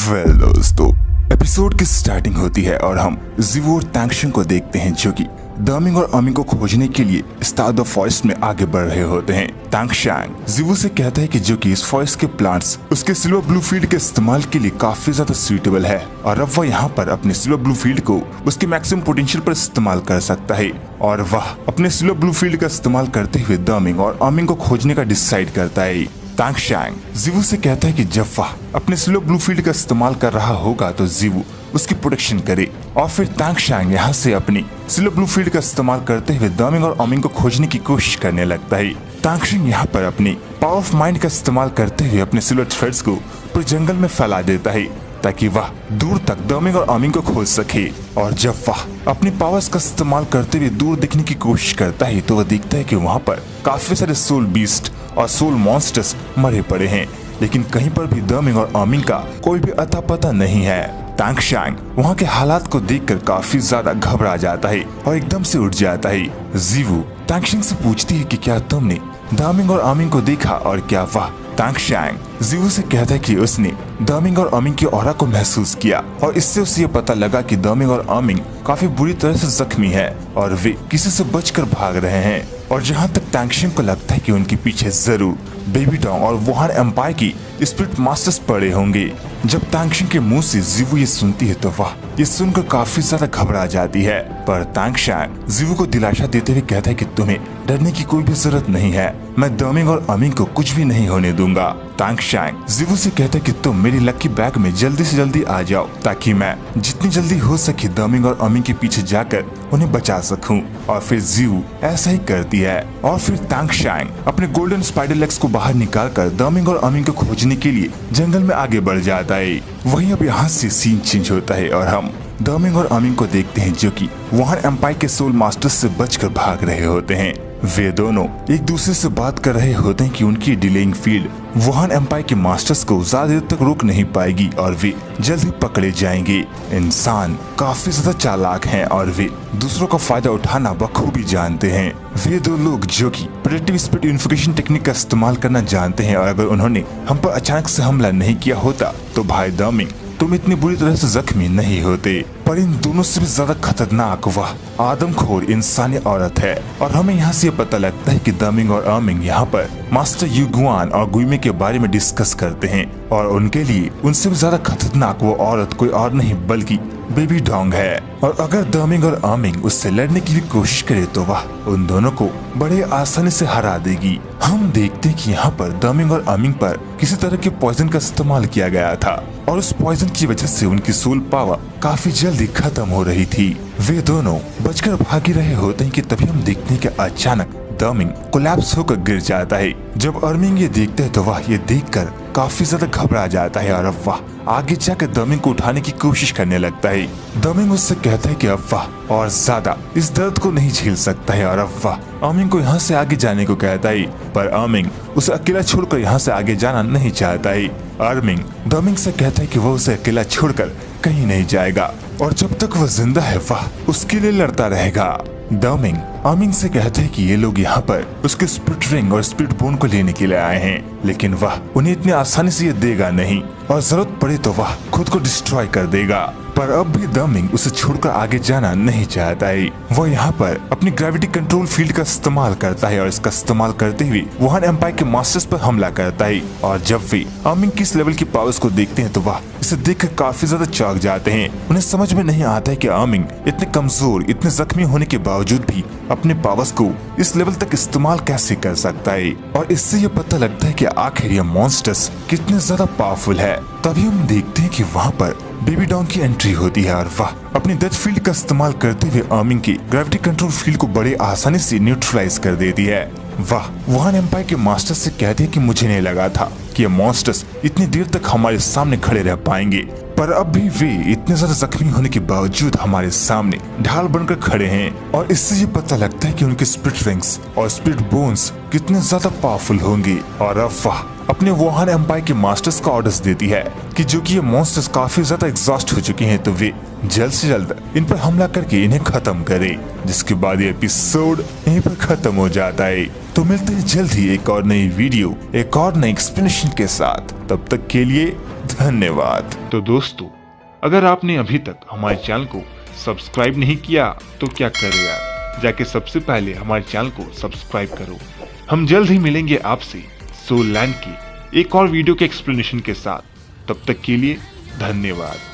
दोस्तों, एपिसोड की स्टार्टिंग होती है और हम जीवू और तांगशिंग को देखते हैं जो कि दामिंग और अमिंग को खोजने के लिए स्टार द फॉरेस्ट में आगे बढ़ रहे होते हैं। तांगशिंग जीवू से कहता है कि जो कि इस फॉरेस्ट के प्लांट्स उसके सिल्वर ब्लू फील्ड के इस्तेमाल के लिए काफी ज्यादा सूटेबल है और अब वह यहाँ पर अपने सिल्वर ब्लू फील्ड को उसके मैक्सिमम पोटेंशियल पर इस्तेमाल कर सकता है और वह अपने सिल्वर ब्लू फील्ड का इस्तेमाल करते हुए दामिंग और अमिंग को खोजने का डिसाइड करता है। तांगशिंग जीवू से कहता है कि जब वह अपने स्लो ब्लू फील्ड का इस्तेमाल कर रहा होगा तो जीवू उसकी प्रोटेक्शन करे और फिर तांगशिंग यहाँ से अपनी स्लो ब्लू फील्ड का इस्तेमाल करते हुए दामिंग और अमिंग को खोजने की कोशिश करने लगता है। तांगशिंग यहाँ पर अपनी पावर ऑफ माइंड का इस्तेमाल करते हुए अपने सिल्वर थ्रेड्स को पूरे जंगल में फैला देता है ताकि वह दूर तक दामिंग और अमिंग को खोज सके। और जब वह अपनी पावर्स का इस्तेमाल करते हुए दूर देखने की कोशिश करता है तो वह देखता है कि वहाँ पर काफी सारे सोल बीस्ट और सोल मॉन्स्टर्स मरे पड़े हैं, लेकिन कहीं पर भी दामिंग और अमिंग का कोई भी अता पता नहीं है। तांगशिंग वहाँ के हालात को देखकर काफी ज्यादा घबरा जाता है और एकदम से उठ जाता है। जीवू तांगशिंग से पूछती है कि क्या तुमने दामिंग और अमिंग को देखा और क्या वह तांगशिंग जीवू से कहता है कि उसने दामिंग और अमिंग की ऑरा को महसूस किया और इससे उसे ये पता लगा कि दामिंग और अमिंग काफी बुरी तरह से जख्मी है और वे किसी से बचकर भाग रहे हैं। और जहाँ तक तांगशिंग को लगता है कि उनके पीछे जरूर बेबी डोंग और वुहान एम्पायर की स्पिरिट मास्टर्स पड़े होंगे। जब तांगशिंग के मुंह से जीवू ये सुनती है तो वह ये सुनकर काफी ज्यादा घबरा जाती है, पर तांगशिंग जीवू को दिलासा देते हुए कहता है कि तुम्हें डरने की कोई भी जरूरत नहीं है, मैं दामिंग और अमिंग को कुछ भी नहीं होने दूंगा। तांगशिंग जीवू से कहता है कि तुम मेरी लकी बैग में जल्दी से जल्दी आ जाओ ताकि मैं जितनी जल्दी हो सके दामिंग और अमिंग के पीछे जाकर उन्हें बचा सकूं। और फिर जीवू ऐसा ही करती है और फिर तांगशिंग अपने गोल्डन स्पाइडर लेग्स को बाहर निकालकर दामिंग और अमिंग को खोजने के लिए जंगल में आगे बढ़ जाता है। वहीं अब यहाँ से सीन चेंज होता है और हम दामिंग और अमिंग को देखते हैं जो कि वुहान एम्पायर के सोल मास्टर्स से बचकर भाग रहे होते हैं। वे दोनों एक दूसरे से बात कर रहे होते हैं कि उनकी डिलेइंग फील्ड वुहान एम्पायर के मास्टर्स को ज्यादा देर तक रोक नहीं पाएगी और वे जल्द ही पकड़े जाएंगे। इंसान काफी ज्यादा चालाक हैं और वे दूसरों का फायदा उठाना बखूबी जानते हैं। वे दो लोग जो कि प्रेडिक्टिव स्पीड यूनिफिकेशन टेक्निक का इस्तेमाल करना जानते हैं और अगर उन्होंने हम पर अचानक से हमला नहीं किया होता तो भाई दामिंग तुम इतनी बुरी तरह से जख्मी नहीं होते। पर इन दोनों से भी ज्यादा खतरनाक वह आदमखोर इंसानी औरत है और हमें यहाँ से पता लगता है कि दामिंग और अमिंग यहाँ पर मास्टर युगुआन और गुइमे के बारे में डिस्कस करते हैं और उनके लिए उनसे भी ज्यादा खतरनाक वो औरत कोई और नहीं बल्कि बेबी डोंग है। और अगर दामिंग और अमिंग उससे लड़ने की भी कोशिश करे तो वह उन दोनों को बड़े आसानी से हरा देगी। हम देखते हैं कि यहाँ पर दामिंग और अमिंग पर किसी तरह के पॉइजन का इस्तेमाल किया गया था और उस पॉइजन की वजह से उनकी सोल पावर काफी जल्दी खत्म हो रही थी। वे दोनों बचकर भाग ही रहे होते हैं कि तभी हम देखते हैं कि अचानक दामिंग कोलैप्स होकर गिर जाता है। जब अमिंग ये देखते है तो वह ये देखकर काफी ज्यादा घबरा जाता है और अब वह आगे जाकर दामिंग को उठाने की कोशिश करने लगता है। दामिंग उससे कहता है कि अब वह और ज्यादा इस दर्द को नहीं झेल सकता है और अब वह अमिंग को यहाँ से आगे जाने को कहता है, पर अमिंग उसे अकेला छोड़कर यहाँ से आगे जाना नहीं चाहता है। अमिंग दामिंग से कहता है कि वह उसे अकेला छोड़कर कहीं नहीं जाएगा और जब तक वह जिंदा है वह उसके लिए लड़ता रहेगा। दामिंग अमिंग से कहते हैं कि ये लोग यहाँ पर उसके स्पिरिट रिंग और स्पिरिट बोन को लेने के लिए आए हैं, लेकिन वह उन्हें इतनी आसानी से ये देगा नहीं और जरूरत पड़े तो वह खुद को डिस्ट्रॉय कर देगा। पर अब भी दामिंग उसे छोड़कर आगे जाना नहीं चाहता है। वह यहाँ पर अपनी ग्रेविटी कंट्रोल फील्ड का इस्तेमाल करता है और इसका इस्तेमाल करते हुए वुहान एम्पायर के मास्टर्स पर हमला करता है। और जब वे अमिंग किस लेवल की पावर्स को देखते हैं तो वह इसे देखकर काफी ज्यादा चौंक जाते हैं। उन्हें समझ में नहीं आता है कि अमिंग इतने कमजोर इतने जख्मी होने के बावजूद भी अपने पावर्स को इस लेवल तक इस्तेमाल कैसे कर सकता है। और इससे ये पता लगता है कि आखिर ये मॉन्स्टर्स कितने ज्यादा पावरफुल है। तभी हम देखते हैं कि वहाँ पर बेबी डोंग की एंट्री होती है और वह अपनी डेथ फील्ड का इस्तेमाल करते हुए अमिंग की ग्रेविटी कंट्रोल फील्ड को बड़े आसानी से न्यूट्रलाइज कर देती है। वह वुहान एम्पायर के मास्टर से कहती है कि मुझे नहीं लगा था कि ये मॉन्स्टर्स इतनी देर तक हमारे सामने खड़े रह पाएंगे, पर अब भी वे इतने ज्यादा जख्मी होने के बावजूद हमारे सामने ढाल बनकर खड़े हैं। और इससे ये पता लगता है कि उनके स्पिरिट रिंग्स और स्पिरिट बोन्स कितने ज्यादा पावरफुल होंगे। और अब वह अपने वुहान एम्पायर के मास्टर्स को ऑर्डर्स देती है कि जो कि ये मॉन्स्टर्स काफी ज्यादा एग्जॉस्ट हो चुके हैं तो वे जल्द से जल्द इन पर हमला करके इन्हें खत्म करे, जिसके बाद ये एपिसोड यहीं पर खत्म हो जाता है। तो मिलते हैं जल्द ही एक और नई वीडियो एक और नई एक्सप्लेनेशन के साथ, तब तक के लिए धन्यवाद। तो दोस्तों, अगर आपने अभी तक हमारे चैनल को सब्सक्राइब नहीं किया तो क्या करो यार, जाके सबसे पहले हमारे चैनल को सब्सक्राइब करो। हम जल्द ही मिलेंगे आपसे सोल लैंड की एक और वीडियो के एक्सप्लेनेशन के साथ। तब तक के लिए धन्यवाद।